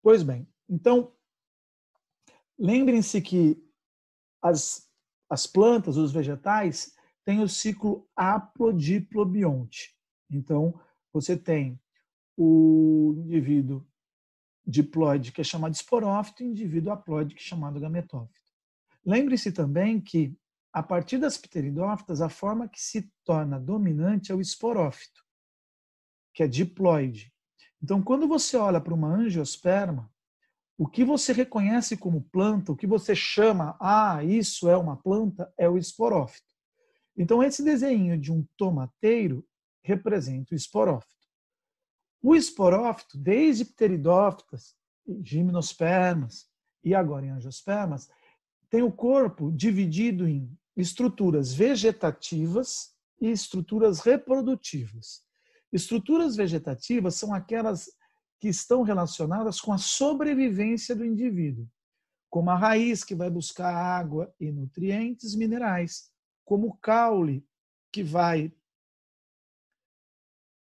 Pois bem, então, lembrem-se que as plantas, os vegetais, têm o ciclo aplodiplobionte. Então, você tem o indivíduo diploide, que é chamado esporófito, e o indivíduo haploide, que é chamado gametófito. Lembre-se também que, a partir das pteridófitas, a forma que se torna dominante é o esporófito, que é diploide. Então, quando você olha para uma angiosperma, o que você reconhece como planta, o que você chama, isso é uma planta, é o esporófito. Então, esse desenho de um tomateiro representa o esporófito. O esporófito, desde pteridófitas, gimnospermas e agora em angiospermas, tem o corpo dividido em estruturas vegetativas e estruturas reprodutivas. Estruturas vegetativas são aquelas que estão relacionadas com a sobrevivência do indivíduo, como a raiz, que vai buscar água e nutrientes minerais, como o caule, que vai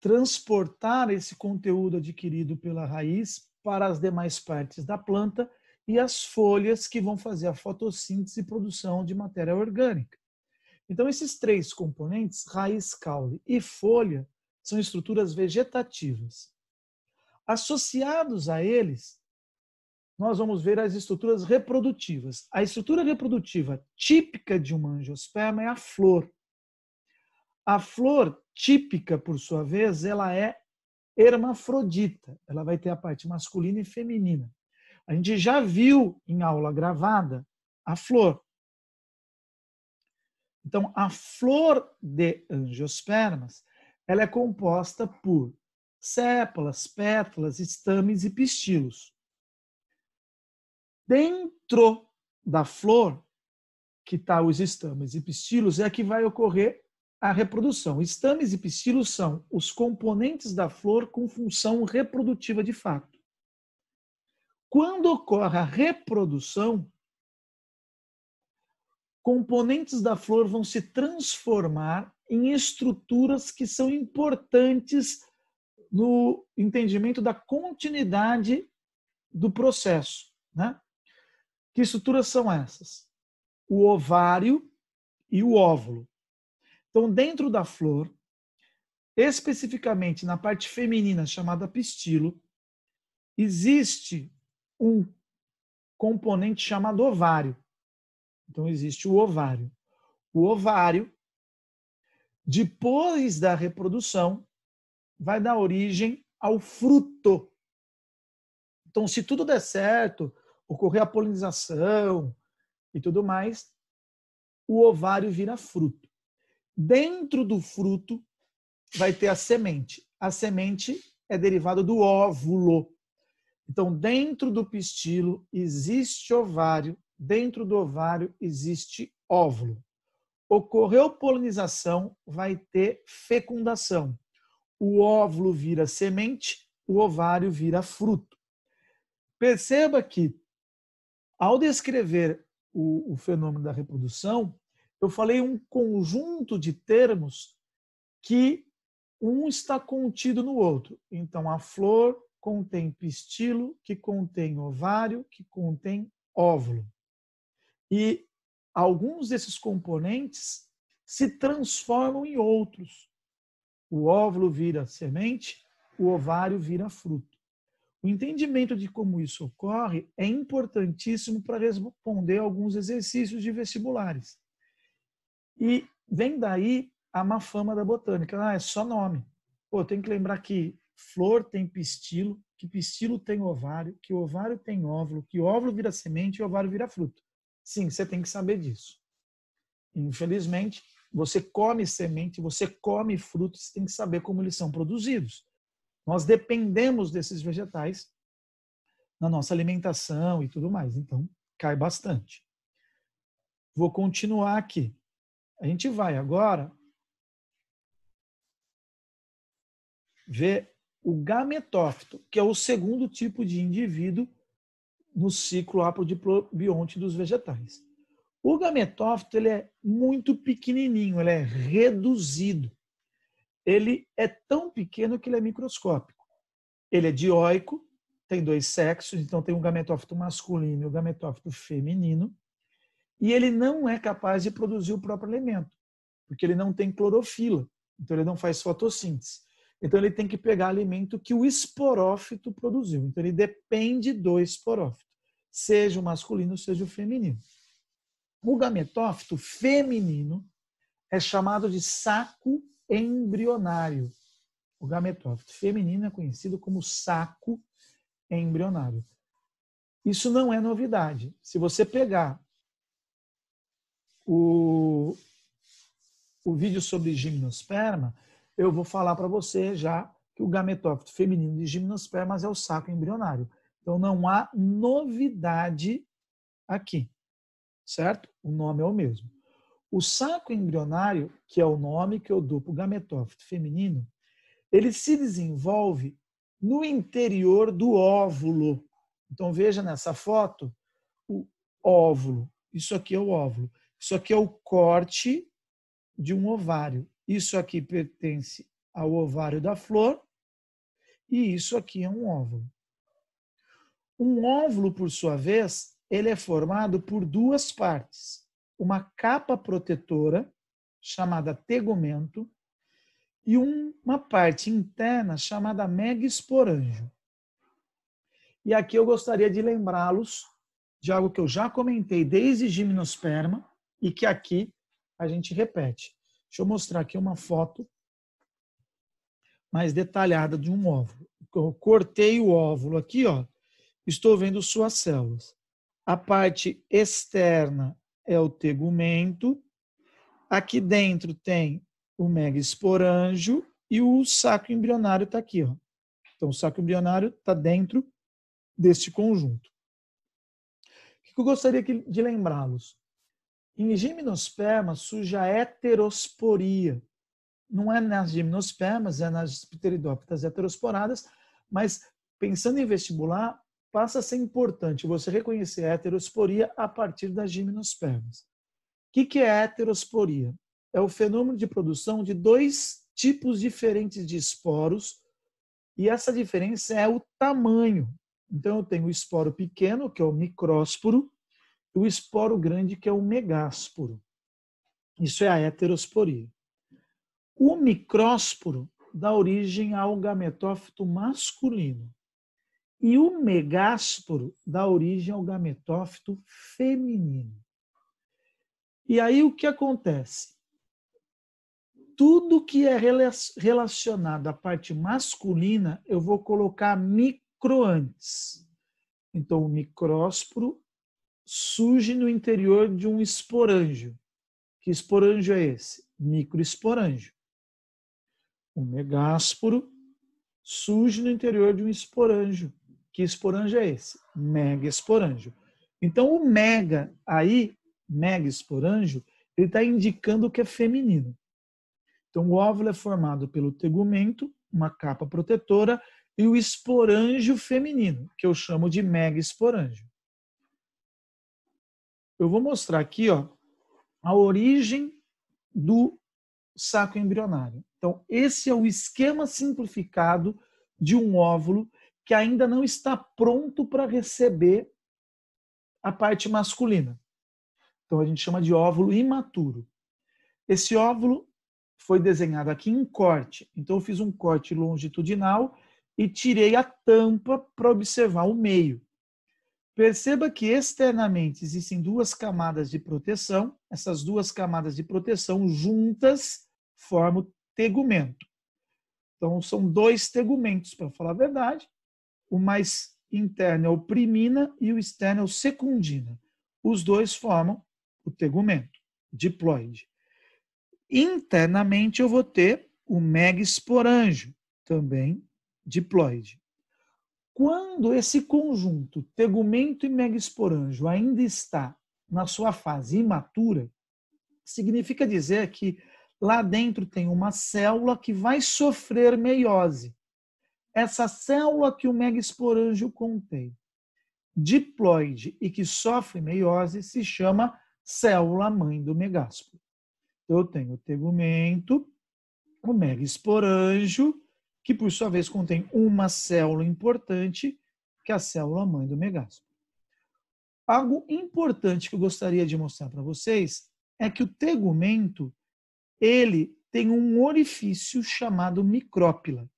transportar esse conteúdo adquirido pela raiz para as demais partes da planta, e as folhas, que vão fazer a fotossíntese e produção de matéria orgânica. Então, esses três componentes, raiz, caule e folha, são estruturas vegetativas. Associados a eles, nós vamos ver as estruturas reprodutivas. A estrutura reprodutiva típica de uma angiosperma é a flor. A flor típica, por sua vez, ela é hermafrodita. Ela vai ter a parte masculina e feminina. A gente já viu em aula gravada a flor. Então, a flor de angiospermas, ela é composta por sépalas, pétalas, estames e pistilos. Dentro da flor, que está os estames e pistilos, é que vai ocorrer a reprodução. Estames e pistilos são os componentes da flor com função reprodutiva de fato. Quando ocorre a reprodução, componentes da flor vão se transformar em estruturas que são importantes no entendimento da continuidade do processo, né? Que estruturas são essas? O ovário e o óvulo. Então, dentro da flor, especificamente na parte feminina chamada pistilo, existe um componente chamado ovário. Então, existe o ovário. O ovário, depois da reprodução, vai dar origem ao fruto. Então, se tudo der certo, ocorrer a polinização e tudo mais, o ovário vira fruto. Dentro do fruto vai ter a semente. A semente é derivada do óvulo. Então, dentro do pistilo existe ovário, dentro do ovário existe óvulo. Ocorreu polinização, vai ter fecundação. O óvulo vira semente, o ovário vira fruto. Perceba que, ao descrever o fenômeno da reprodução, eu falei um conjunto de termos que um está contido no outro. Então, a flor contém pistilo, que contém ovário, que contém óvulo. E alguns desses componentes se transformam em outros. O óvulo vira semente, o ovário vira fruto. O entendimento de como isso ocorre é importantíssimo para responder alguns exercícios de vestibulares. E vem daí a má fama da botânica. É só nome. Pô, tem que lembrar que flor tem pistilo, que pistilo tem ovário, que ovário tem óvulo, que óvulo vira semente e ovário vira fruto. Sim, você tem que saber disso. Infelizmente, você come semente, você come frutos, você tem que saber como eles são produzidos. Nós dependemos desses vegetais na nossa alimentação e tudo mais. Então, cai bastante. Vou continuar aqui. A gente vai agora ver o gametófito, que é o segundo tipo de indivíduo no ciclo aplodiplobionte dos vegetais. O gametófito ele é muito pequenininho, ele é reduzido. Ele é tão pequeno que ele é microscópico. Ele é dioico, tem dois sexos, então tem o gametófito masculino e o gametófito feminino, e ele não é capaz de produzir o próprio alimento, porque ele não tem clorofila, então ele não faz fotossíntese. Então ele tem que pegar alimento que o esporófito produziu. Então ele depende do esporófito, seja o masculino, seja o feminino. O gametófito feminino é chamado de saco embrionário. O gametófito feminino é conhecido como saco embrionário. Isso não é novidade. Se você pegar o vídeo sobre gimnosperma, eu vou falar para você já que o gametófito feminino de gimnospermas é o saco embrionário. Então não há novidade aqui, certo? O nome é o mesmo. O saco embrionário, que é o nome que eu dou para o gametófito feminino, ele se desenvolve no interior do óvulo. Então veja nessa foto o óvulo. Isso aqui é o óvulo. Isso aqui é o corte de um ovário. Isso aqui pertence ao ovário da flor e isso aqui é um óvulo. Um óvulo, por sua vez, ele é formado por duas partes. Uma capa protetora, chamada tegumento, e uma parte interna chamada megasporângio. E aqui eu gostaria de lembrá-los de algo que eu já comentei desde gimnosperma e que aqui a gente repete. Deixa eu mostrar aqui uma foto mais detalhada de um óvulo. Eu cortei o óvulo aqui, ó. Estou vendo suas células. A parte externa é o tegumento. Aqui dentro tem o megasporângio e o saco embrionário está aqui, ó. Então, o saco embrionário está dentro deste conjunto. O que eu gostaria de lembrá-los? Em gimnosperma surge a heterosporia. Não é nas gimnospermas, é nas pteridófitas heterosporadas, mas pensando em vestibular, passa a ser importante você reconhecer a heterosporia a partir das gimnospermas. O que é heterosporia? É o fenômeno de produção de dois tipos diferentes de esporos, e essa diferença é o tamanho. Então eu tenho o esporo pequeno, que é o micrósporo, e o esporo grande, que é o megásporo. Isso é a heterosporia. O micrósporo dá origem ao gametófito masculino. E o megásporo dá origem ao gametófito feminino. E aí o que acontece? Tudo que é relacionado à parte masculina, eu vou colocar micro antes. Então, o micrósporo surge no interior de um esporângio. Que esporângio é esse? Microesporângio. O megásporo surge no interior de um esporângio. Que esporângio é esse? Megaesporângio. Então, o mega aí, megaesporângio, ele está indicando que é feminino. Então, o óvulo é formado pelo tegumento, uma capa protetora, e o esporângio feminino, que eu chamo de megaesporângio. Eu vou mostrar aqui, ó, a origem do saco embrionário. Então, esse é o esquema simplificado de um óvulo que ainda não está pronto para receber a parte masculina. Então, a gente chama de óvulo imaturo. Esse óvulo foi desenhado aqui em corte. Então, eu fiz um corte longitudinal e tirei a tampa para observar o meio. Perceba que externamente existem duas camadas de proteção. Essas duas camadas de proteção juntas formam o tegumento. Então, são dois tegumentos, para falar a verdade. O mais interno é o primina e o externo é o secundina. Os dois formam o tegumento, diploide. Internamente, eu vou ter o megaesporângio, também diploide. Quando esse conjunto, tegumento e megaesporângio, ainda está na sua fase imatura, significa dizer que lá dentro tem uma célula que vai sofrer meiose. Essa célula que o megaesporângio contém, diploide e que sofre meiose, se chama célula-mãe do megásporo. Eu tenho o tegumento, o megaesporângio, que por sua vez contém uma célula importante, que é a célula-mãe do megásporo. Algo importante que eu gostaria de mostrar para vocês é que o tegumento, ele tem um orifício chamado micrópila.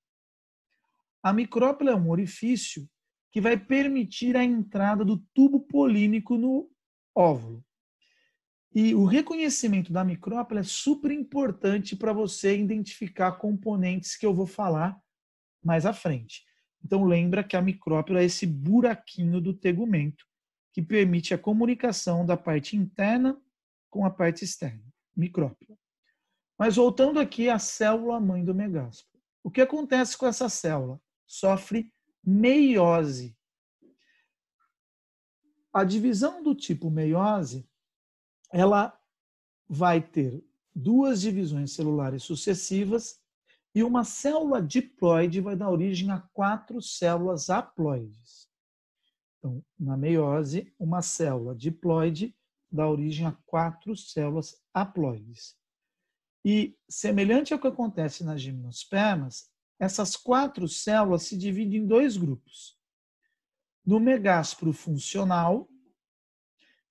A micrópila é um orifício que vai permitir a entrada do tubo polínico no óvulo. E o reconhecimento da micrópila é super importante para você identificar componentes que eu vou falar mais à frente. Então lembra que a micrópila é esse buraquinho do tegumento que permite a comunicação da parte interna com a parte externa, micrópila. Mas voltando aqui à célula-mãe do megásporo. O que acontece com essa célula? Sofre meiose. A divisão do tipo meiose, ela vai ter duas divisões celulares sucessivas e uma célula diploide vai dar origem a 4 células haploides. Então, na meiose, uma célula diploide dá origem a 4 células haploides. E, semelhante ao que acontece nas gimnospermas, essas 4 células se dividem em 2 grupos. No megásporo funcional,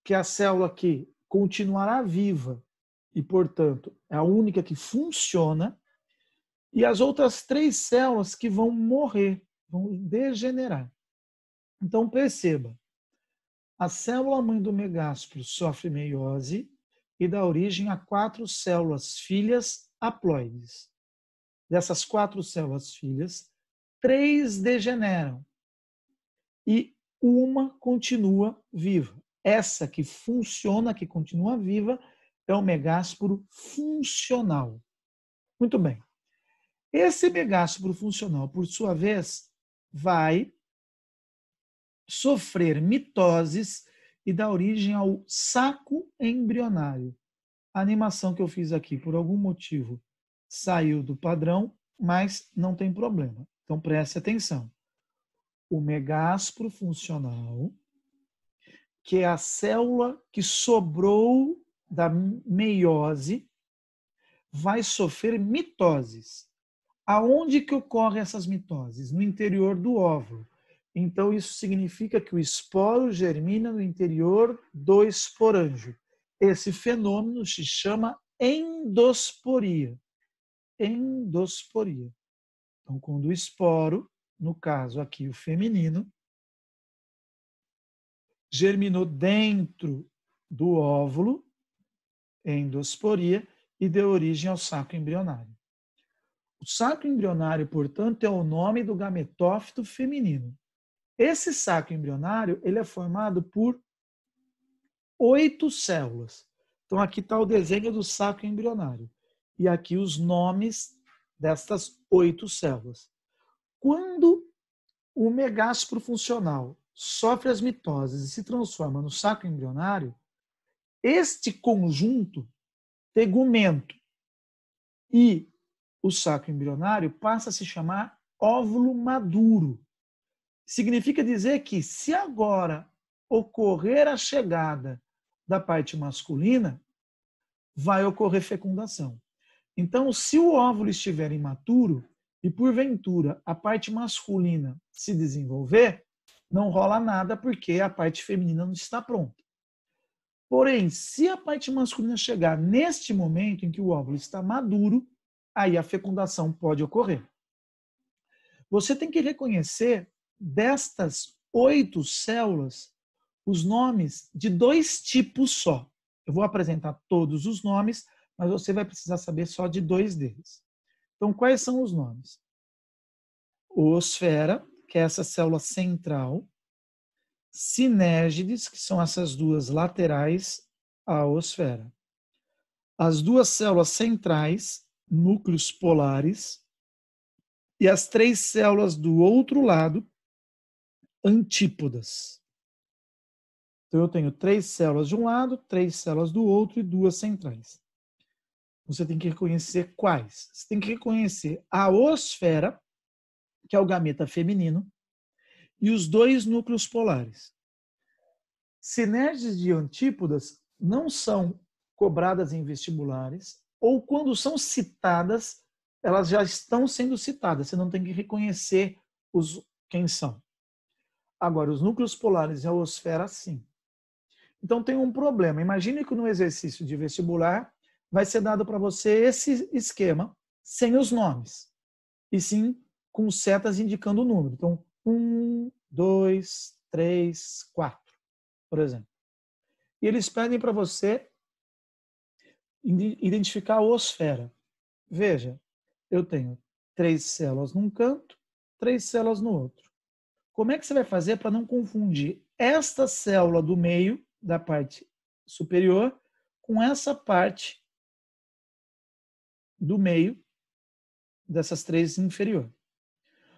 que é a célula que continuará viva e, portanto, é a única que funciona, e as outras 3 células que vão morrer, vão degenerar. Então, perceba, a célula-mãe do megásporo sofre meiose e dá origem a 4 células filhas haploides. Dessas 4 células filhas, 3 degeneram e uma continua viva. Essa que funciona, que continua viva, é o megásporo funcional. Muito bem. Esse megásporo funcional, por sua vez, vai sofrer mitoses e dar origem ao saco embrionário. A animação que eu fiz aqui, por algum motivo, saiu do padrão, mas não tem problema. Então, preste atenção. O megásporo funcional, que é a célula que sobrou da meiose, vai sofrer mitoses. Aonde que ocorrem essas mitoses? No interior do óvulo. Então, isso significa que o esporo germina no interior do esporângio. Esse fenômeno se chama endosporia. Endosporia. Então, quando o esporo, no caso aqui o feminino, germinou dentro do óvulo, endosporia, e deu origem ao saco embrionário. O saco embrionário, portanto, é o nome do gametófito feminino. Esse saco embrionário ele é formado por 8 células. Então, aqui está o desenho do saco embrionário. E aqui os nomes destas 8 células. Quando o megásporo funcional sofre as mitoses e se transforma no saco embrionário, este conjunto, tegumento e o saco embrionário, passa a se chamar óvulo maduro. Significa dizer que, se agora ocorrer a chegada da parte masculina, vai ocorrer fecundação. Então, se o óvulo estiver imaturo e, porventura, a parte masculina se desenvolver, não rola nada porque a parte feminina não está pronta. Porém, se a parte masculina chegar neste momento em que o óvulo está maduro, aí a fecundação pode ocorrer. Você tem que reconhecer destas 8 células os nomes de 2 tipos só. Eu vou apresentar todos os nomes, mas você vai precisar saber só de 2 deles. Então, quais são os nomes? Oosfera, que é essa célula central. Sinérgides, que são essas 2 laterais à oosfera. As 2 células centrais, núcleos polares. E as 3 células do outro lado, antípodas. Então, eu tenho 3 células de um lado, 3 células do outro e 2 centrais. Você tem que reconhecer quais? Você tem que reconhecer a oosfera, que é o gameta feminino, e os 2 núcleos polares. Sinérgides de antípodas não são cobradas em vestibulares, ou quando são citadas, elas já estão sendo citadas. Você não tem que reconhecer quem são. Agora, os núcleos polares e a oosfera, sim. Então, tem um problema. Imagine que no exercício de vestibular vai ser dado para você esse esquema sem os nomes, e sim com setas indicando o número. Então, 1, 2, 3, 4, por exemplo. E eles pedem para você identificar a oosfera. Veja, eu tenho 3 células num canto, 3 células no outro. Como é que você vai fazer para não confundir esta célula do meio, da parte superior, com essa parte do meio dessas 3 inferior?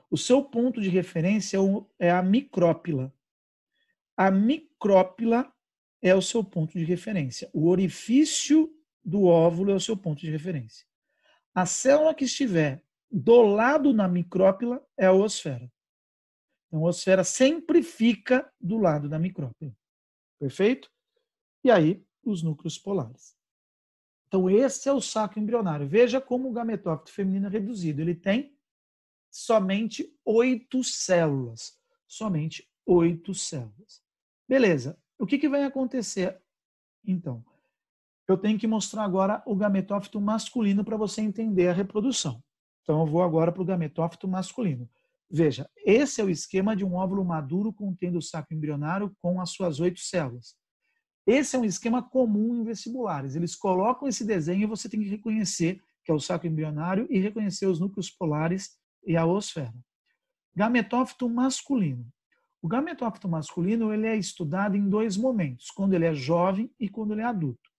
O seu ponto de referência é a micrópila. A micrópila é o seu ponto de referência. O orifício do óvulo é o seu ponto de referência. A célula que estiver do lado na micrópila é a oosfera. Então, a oosfera sempre fica do lado da micrópila. Perfeito? E aí, os núcleos polares. Então, esse é o saco embrionário. Veja como o gametófito feminino é reduzido. Ele tem somente 8 células. Somente 8 células. Beleza. O que vai acontecer, então? Eu tenho que mostrar agora o gametófito masculino para você entender a reprodução. Então, eu vou agora para o gametófito masculino. Veja, esse é o esquema de um óvulo maduro contendo o saco embrionário com as suas 8 células. Esse é um esquema comum em vestibulares. Eles colocam esse desenho e você tem que reconhecer que é o saco embrionário e reconhecer os núcleos polares e a oosfera. Gametófito masculino. O gametófito masculino ele é estudado em 2 momentos, quando ele é jovem e quando ele é adulto.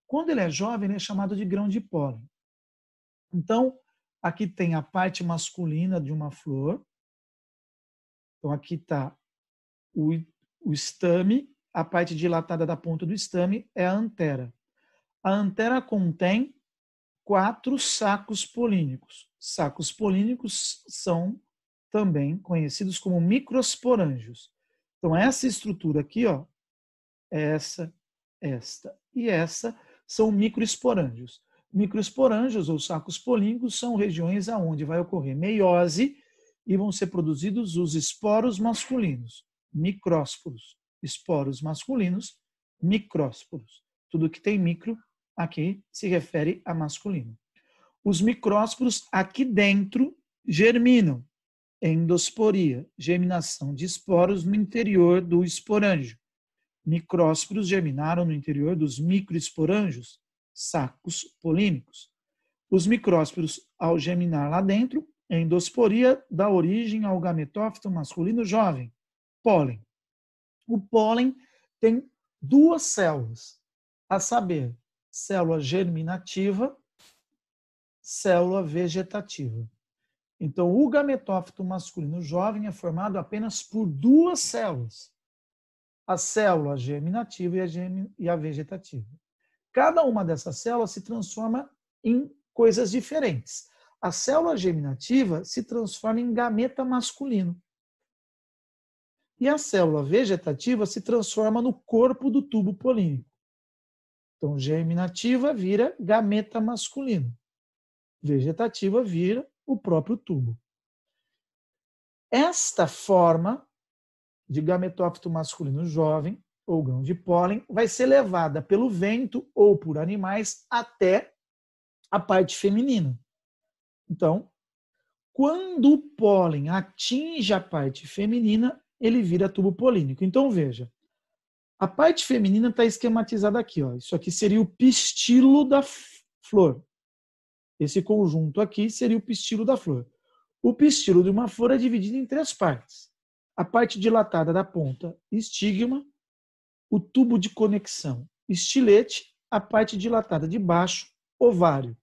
Quando ele é jovem, ele é chamado de grão de pólen. Então, aqui tem a parte masculina de uma flor. Então, aqui está o estame, a parte dilatada da ponta do estame é a antera. A antera contém 4 sacos polínicos. Sacos polínicos são também conhecidos como microsporângios. Então, essa estrutura aqui, ó, esta e essa são microesporângios. Microesporângios ou sacos polínicos são regiões onde vai ocorrer meiose e vão ser produzidos os esporos masculinos, micrósporos. Esporos masculinos, micrósporos. Tudo que tem micro aqui se refere a masculino. Os micrósporos aqui dentro germinam. Endosporia, germinação de esporos no interior do esporângio. Micrósporos germinaram no interior dos microesporângios, sacos polínicos. Os micrósporos, ao germinar lá dentro, endosporia dá origem ao gametófito masculino jovem, pólen. O pólen tem 2 células, a saber, célula germinativa, célula vegetativa. Então, o gametófito masculino jovem é formado apenas por 2 células, a célula germinativa e a vegetativa. Cada uma dessas células se transforma em coisas diferentes. A célula germinativa se transforma em gameta masculino. E a célula vegetativa se transforma no corpo do tubo polínico. Então, germinativa vira gameta masculino. Vegetativa vira o próprio tubo. Esta forma de gametófito masculino jovem, ou grão de pólen, vai ser levada pelo vento ou por animais até a parte feminina. Então, quando o pólen atinge a parte feminina, ele vira tubo polínico. Então, veja, a parte feminina está esquematizada aqui. Ó. Isso aqui seria o pistilo da flor. Esse conjunto aqui seria o pistilo da flor. O pistilo de uma flor é dividido em 3 partes. A parte dilatada da ponta, estigma, o tubo de conexão, estilete, a parte dilatada de baixo, ovário.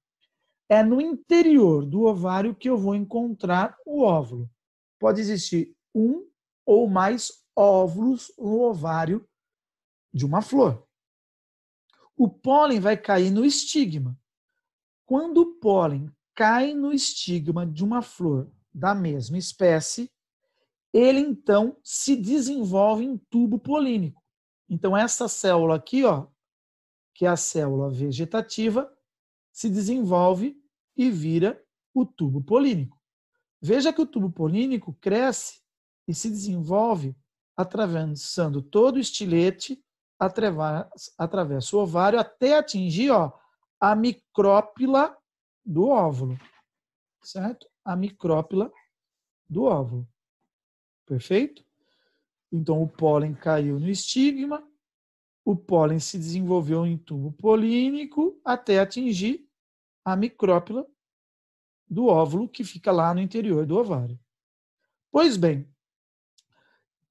É no interior do ovário que eu vou encontrar o óvulo. Pode existir um ou mais óvulos no ovário de uma flor. O pólen vai cair no estigma. Quando o pólen cai no estigma de uma flor da mesma espécie, ele então se desenvolve em tubo polínico. Então essa célula aqui, ó, que é a célula vegetativa, se desenvolve e vira o tubo polínico. Veja que o tubo polínico cresce e se desenvolve atravessando todo o estilete, atravessa o ovário até atingir, ó, a micrópila do óvulo, certo? A micrópila do óvulo. Perfeito? Então, o pólen caiu no estigma, o pólen se desenvolveu em tubo polínico até atingir a micrópila do óvulo, que fica lá no interior do ovário. Pois bem,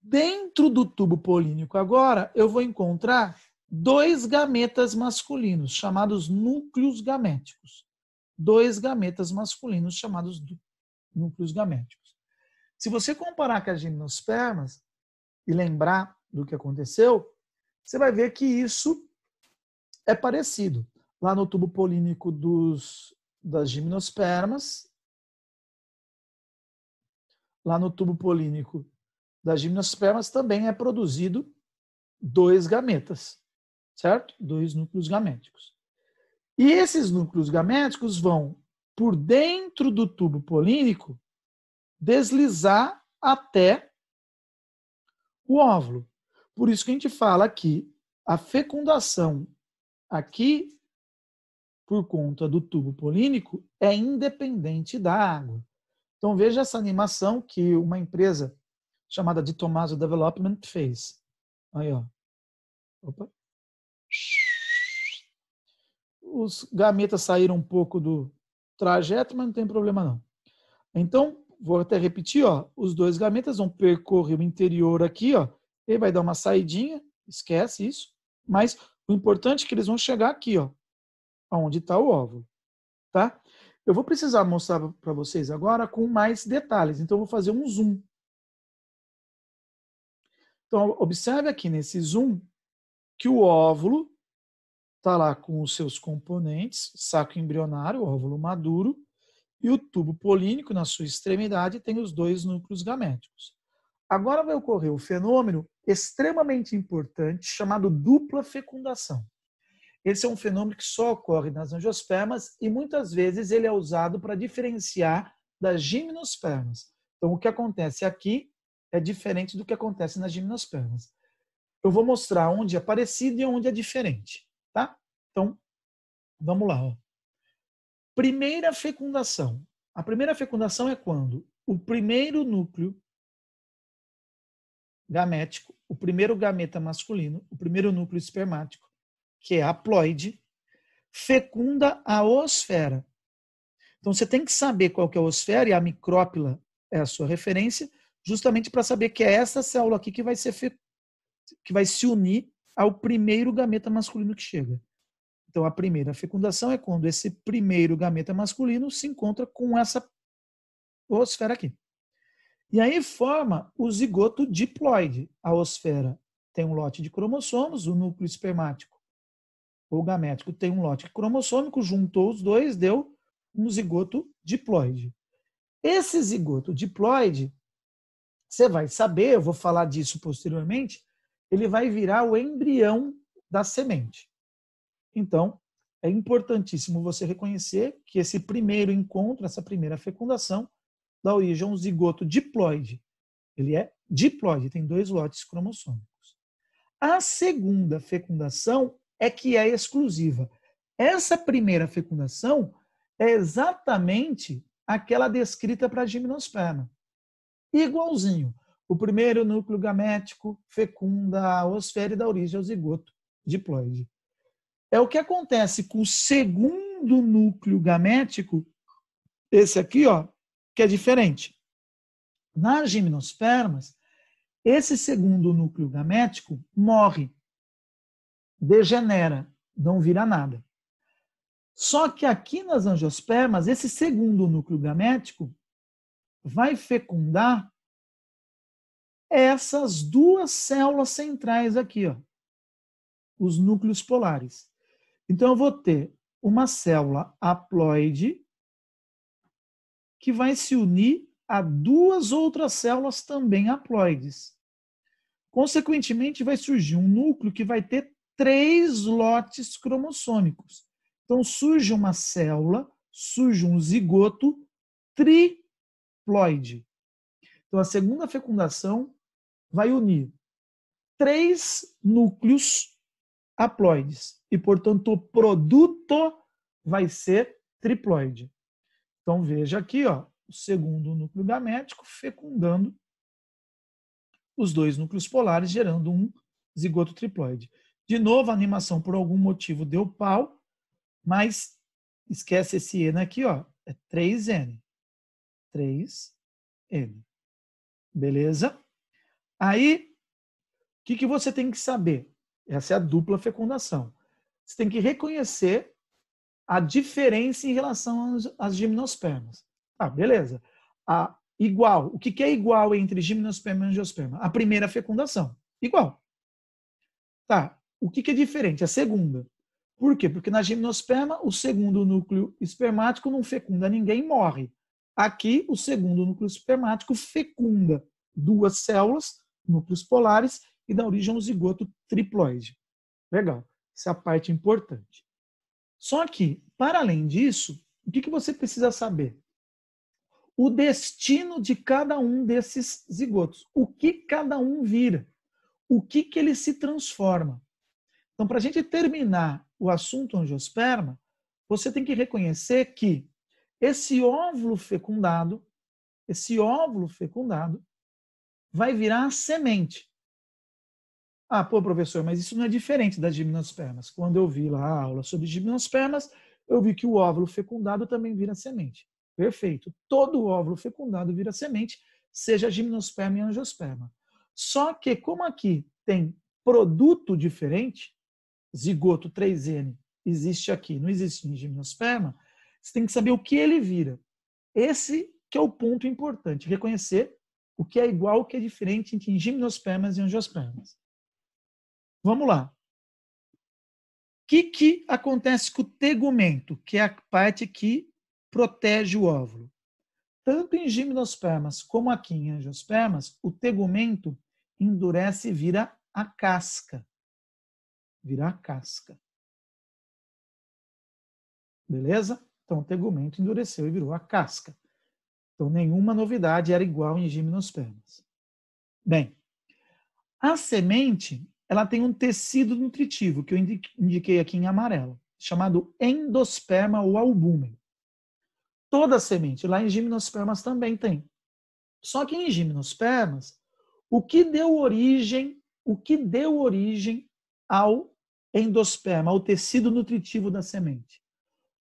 dentro do tubo polínico agora, eu vou encontrar 2 gametas masculinos, chamados núcleos gaméticos. 2 gametas masculinos, chamados núcleos gaméticos. Se você comparar com as gimnospermas e lembrar do que aconteceu, você vai ver que isso é parecido. Lá no tubo polínico das gimnospermas, também é produzido 2 gametas, certo? 2 núcleos gaméticos. E esses núcleos gaméticos vão, por dentro do tubo polínico, deslizar até o óvulo. Por isso que a gente fala que a fecundação aqui, por conta do tubo polínico, é independente da água. Então veja essa animação que uma empresa chamada de Tomaso Development fez. Aí, ó. Opa. Os gametas saíram um pouco do trajeto, mas não tem problema não. Então, vou até repetir, ó, os 2 gametas vão percorrer o interior aqui, ó, e vai dar uma saidinha, esquece isso, mas o importante é que eles vão chegar aqui, ó, onde está o óvulo, tá? Eu vou precisar mostrar para vocês agora com mais detalhes, então eu vou fazer um zoom. Então, observe aqui nesse zoom que o óvulo está lá com os seus componentes, saco embrionário, óvulo maduro, e o tubo polínico, na sua extremidade, tem os 2 núcleos gaméticos. Agora vai ocorrer um fenômeno extremamente importante chamado dupla fecundação. Esse é um fenômeno que só ocorre nas angiospermas e muitas vezes ele é usado para diferenciar das gimnospermas. Então, o que acontece aqui é diferente do que acontece nas gimnospermas. Eu vou mostrar onde é parecido e onde é diferente, tá? Então, vamos lá, ó. Primeira fecundação. A primeira fecundação é quando o primeiro núcleo gamético, o primeiro gameta masculino, o primeiro núcleo espermático, que é a haploide, fecunda a oosfera. Então você tem que saber qual que é a oosfera, e a micrópila é a sua referência, justamente para saber que é essa célula aqui que vai se unir ao primeiro gameta masculino que chega. Então, a primeira fecundação é quando esse primeiro gameta masculino se encontra com essa oosfera aqui. E aí forma o zigoto diploide. A oosfera tem um lote de cromossomos, o núcleo espermático ou gamético tem um lote cromossômico, juntou os 2, deu um zigoto diploide. Esse zigoto diploide, você vai saber, eu vou falar disso posteriormente, ele vai virar o embrião da semente. Então, é importantíssimo você reconhecer que esse primeiro encontro, essa primeira fecundação, dá origem a um zigoto diploide. Ele é diploide, tem 2 lotes cromossômicos. A segunda fecundação é que é exclusiva. Essa primeira fecundação é exatamente aquela descrita para a gimnosperma. Igualzinho. O primeiro núcleo gamético fecunda a oosfera e dá origem ao zigoto diploide. É o que acontece com o segundo núcleo gamético, esse aqui, ó, que é diferente. Nas gimnospermas, esse segundo núcleo gamético morre, degenera, não vira nada. Só que aqui nas angiospermas, esse segundo núcleo gamético vai fecundar essas 2 células centrais aqui, ó, os núcleos polares. Então, eu vou ter uma célula haploide que vai se unir a 2 outras células também haploides. Consequentemente, vai surgir um núcleo que vai ter 3 lotes cromossômicos. Então, surge uma célula, surge um zigoto triploide. Então, a segunda fecundação vai unir 3 núcleos haploides. E, portanto, o produto vai ser triploide. Então, veja aqui, ó, o segundo núcleo gamético fecundando os 2 núcleos polares, gerando um zigoto triploide. De novo, a animação, por algum motivo, deu pau, mas esquece esse N aqui, ó, é 3N. 3N. Beleza? Aí, o que você tem que saber? Essa é a dupla fecundação. Você tem que reconhecer a diferença em relação às gimnospermas. Ah, beleza. Igual. O que é igual entre gimnosperma e angiosperma? A primeira fecundação. Igual. Tá. O que é diferente? A segunda. Por quê? Porque na gimnosperma, o segundo núcleo espermático não fecunda ninguém, morre. Aqui, o segundo núcleo espermático fecunda 2 células, núcleos polares, e dá origem a um zigoto triploide. Legal. Essa é a parte importante. Só que, para além disso, o que você precisa saber? O destino de cada um desses zigotos. O que cada um vira. O que ele se transforma. Então, para a gente terminar o assunto angiosperma, você tem que reconhecer que esse óvulo fecundado vai virar a semente. Ah, pô, professor, mas isso não é diferente das gimnospermas. Quando eu vi lá a aula sobre gimnospermas, eu vi que o óvulo fecundado também vira semente. Perfeito. Todo óvulo fecundado vira semente, seja gimnosperma e angiosperma. Só que, como aqui tem produto diferente, zigoto 3N existe aqui, não existe em gimnosperma, você tem que saber o que ele vira. Esse que é o ponto importante, reconhecer o que é igual, o que é diferente entre gimnospermas e angiospermas. Vamos lá. O que acontece com o tegumento, que é a parte que protege o óvulo? Tanto em gimnospermas como aqui em angiospermas, o tegumento endurece e vira a casca. Vira a casca. Beleza? Então, o tegumento endureceu e virou a casca. Então, nenhuma novidade, era igual em gimnospermas. Bem, a semente, ela tem um tecido nutritivo, que eu indiquei aqui em amarelo, chamado endosperma ou albúmen. Toda semente, lá em gimnospermas também tem. Só que em gimnospermas, o que deu origem ao endosperma, ao tecido nutritivo da semente?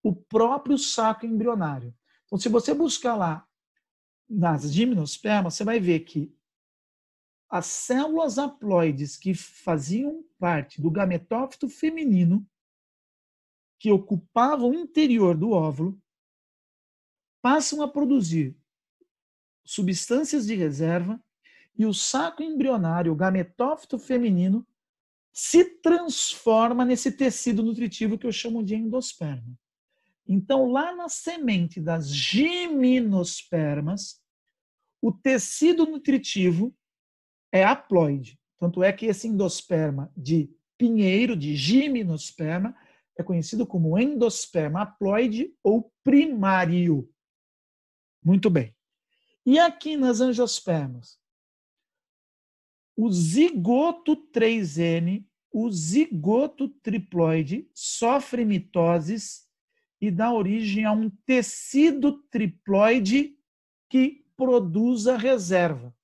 O próprio saco embrionário. Então, se você buscar lá nas gimnospermas, você vai ver que as células haploides que faziam parte do gametófito feminino, que ocupavam o interior do óvulo, passam a produzir substâncias de reserva e o saco embrionário, o gametófito feminino, se transforma nesse tecido nutritivo que eu chamo de endosperma. Então, lá na semente das gimnospermas, o tecido nutritivo é haploide. Tanto é que esse endosperma de pinheiro, de gimnosperma, é conhecido como endosperma haploide ou primário. Muito bem. E aqui nas angiospermas? O zigoto 3N, o zigoto triploide, sofre mitoses e dá origem a um tecido triploide que produz a reserva.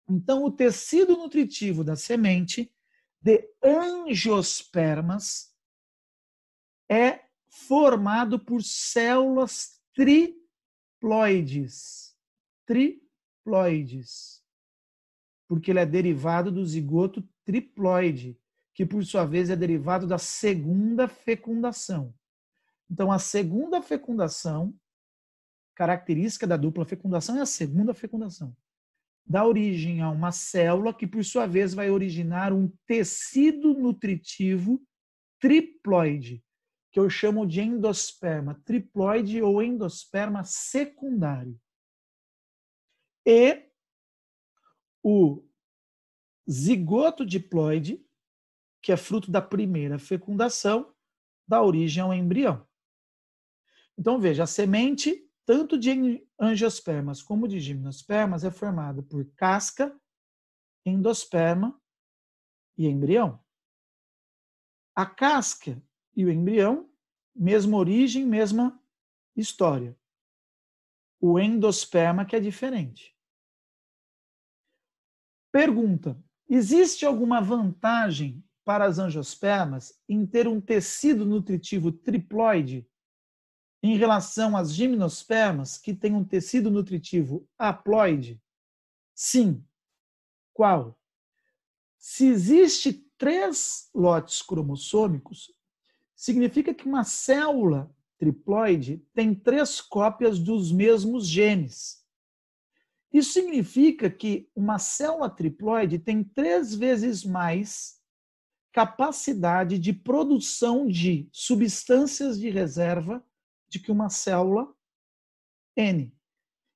Então, o tecido nutritivo da semente de angiospermas é formado por células triploides. Triploides. Porque ele é derivado do zigoto triploide, que por sua vez é derivado da segunda fecundação. Então, a segunda fecundação, característica da dupla fecundação é a segunda fecundação. Dá origem a uma célula que, por sua vez, vai originar um tecido nutritivo triploide, que eu chamo de endosperma triploide ou endosperma secundário. E o zigoto diploide, que é fruto da primeira fecundação, dá origem ao embrião. Então, veja, a semente, tanto de angiospermas como de gimnospermas, é formada por casca endosperma e embrião. A casca e o embrião, mesma origem, mesma história. O endosperma que é diferente. Pergunta: existe alguma vantagem para as angiospermas em ter um tecido nutritivo triploide em relação às gimnospermas que têm um tecido nutritivo haploide? Sim. Qual? Se existe 3 lotes cromossômicos, significa que uma célula triploide tem 3 cópias dos mesmos genes. Isso significa que uma célula triploide tem 3 vezes mais capacidade de produção de substâncias de reserva do que uma célula N.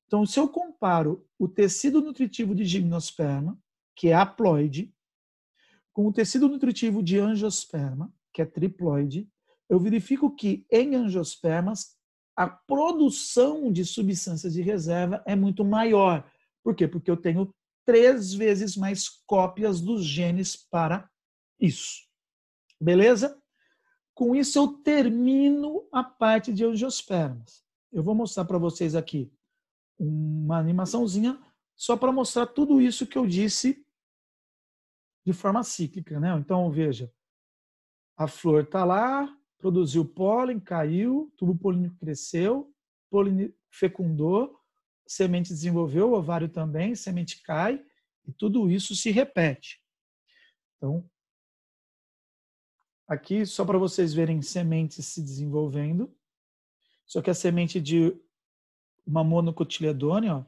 Então, se eu comparo o tecido nutritivo de gimnosperma, que é haploide, com o tecido nutritivo de angiosperma, que é triploide, eu verifico que em angiospermas a produção de substâncias de reserva é muito maior. Por quê? Porque eu tenho 3 vezes mais cópias dos genes para isso. Beleza? Com isso eu termino a parte de angiospermas. Eu vou mostrar para vocês aqui uma animaçãozinha só para mostrar tudo isso que eu disse de forma cíclica, né? Então, veja, a flor está lá, produziu pólen, caiu, tubo polínico cresceu, pólen fecundou, semente desenvolveu, ovário também, semente cai, e tudo isso se repete. Então, aqui, só para vocês verem sementes se desenvolvendo, só que a semente de uma monocotiledônea, ó,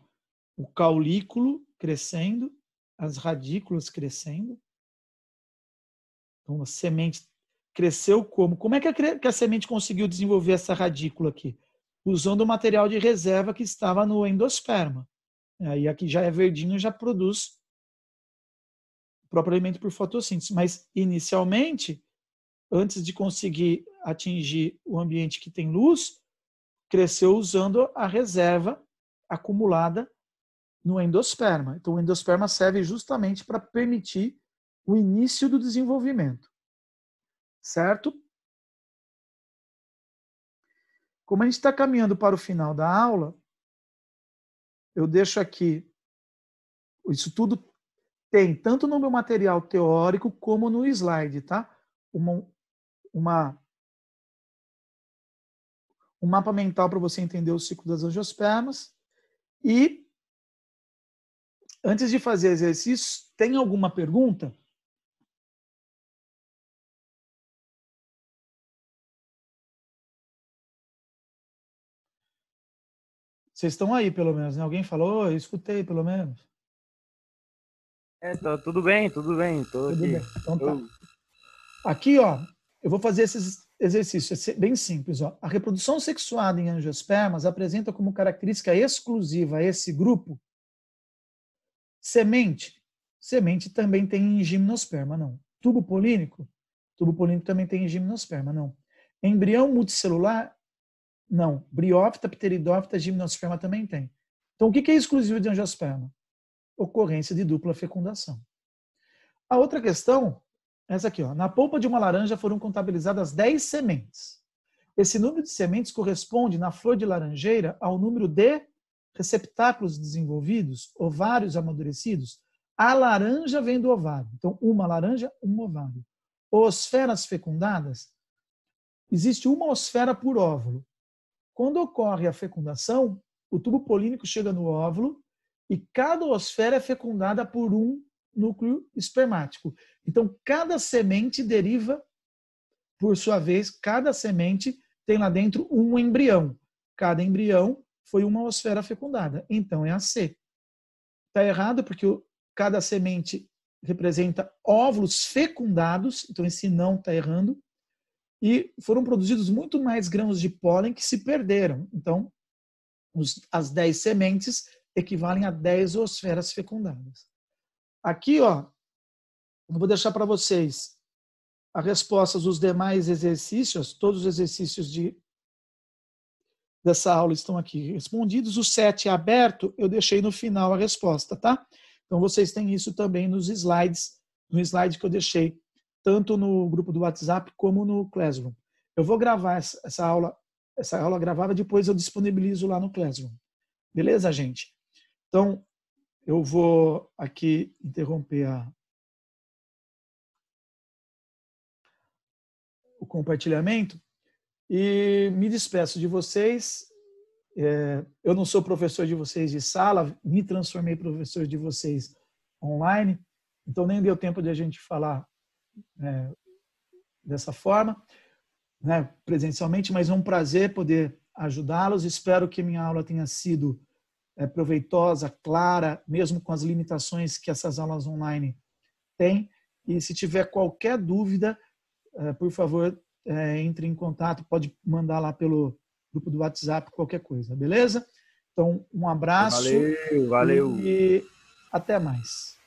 o caulículo crescendo, as radículas crescendo. Então, a semente cresceu como? Como é que a semente conseguiu desenvolver essa radícula aqui? Usando o material de reserva que estava no endosperma. Aí aqui já é verdinho, já produz o próprio alimento por fotossíntese. Mas, inicialmente, antes de conseguir atingir o ambiente que tem luz, cresceu usando a reserva acumulada no endosperma. Então, o endosperma serve justamente para permitir o início do desenvolvimento. Certo? Como a gente está caminhando para o final da aula, eu deixo aqui, isso tudo tem tanto no meu material teórico como no slide, tá? Um mapa mental para você entender o ciclo das angiospermas. E, antes de fazer exercício, tem alguma pergunta? Vocês estão aí, pelo menos, né? Alguém falou? Eu escutei, pelo menos. Tudo bem, tudo bem. Tô Tudo aqui. bem, então tá. Aqui, ó, eu vou fazer esses exercícios, é bem simples. Ó. A reprodução sexuada em angiospermas apresenta como característica exclusiva a esse grupo semente. Semente também tem em gimnosperma, não. Tubo polínico? Tubo polínico também tem em gimnosperma, não. Embrião multicelular? Não. Briófita, pteridófita, gimnosperma também tem. Então, o que é exclusivo de angiosperma? Ocorrência de dupla fecundação. A outra questão, essa aqui, ó. Na polpa de uma laranja foram contabilizadas 10 sementes. Esse número de sementes corresponde, na flor de laranjeira, ao número de receptáculos desenvolvidos, ovários amadurecidos. A laranja vem do ovário. Então, uma laranja, um ovário. Osferas fecundadas, existe uma osfera por óvulo. Quando ocorre a fecundação, o tubo polínico chega no óvulo e cada osfera é fecundada por um núcleo espermático. Então, cada semente deriva, por sua vez, cada semente tem lá dentro um embrião. Cada embrião foi uma osfera fecundada. Então, é a C. Está errado porque cada semente representa óvulos fecundados, então esse não está errando. E foram produzidos muito mais grãos de pólen que se perderam. Então, as 10 sementes equivalem a 10 osferas fecundadas. Aqui, ó, eu vou deixar para vocês as respostas dos demais exercícios, todos os exercícios dessa aula estão aqui respondidos. O 7 é aberto, eu deixei no final a resposta, tá? Então, vocês têm isso também nos slides, no slide que eu deixei, tanto no grupo do WhatsApp como no Classroom. Eu vou gravar essa aula gravada, depois eu disponibilizo lá no Classroom. Beleza, gente? Então, eu vou aqui interromper o compartilhamento e me despeço de vocês. Eu não sou professor de vocês de sala, me transformei em professor de vocês online, então nem deu tempo de a gente falar dessa forma, né, presencialmente, mas é um prazer poder ajudá-los. Espero que minha aula tenha sido proveitosa, clara, mesmo com as limitações que essas aulas online têm. E se tiver qualquer dúvida, por favor, entre em contato, pode mandar lá pelo grupo do WhatsApp, qualquer coisa, beleza? Então, um abraço Valeu. e até mais.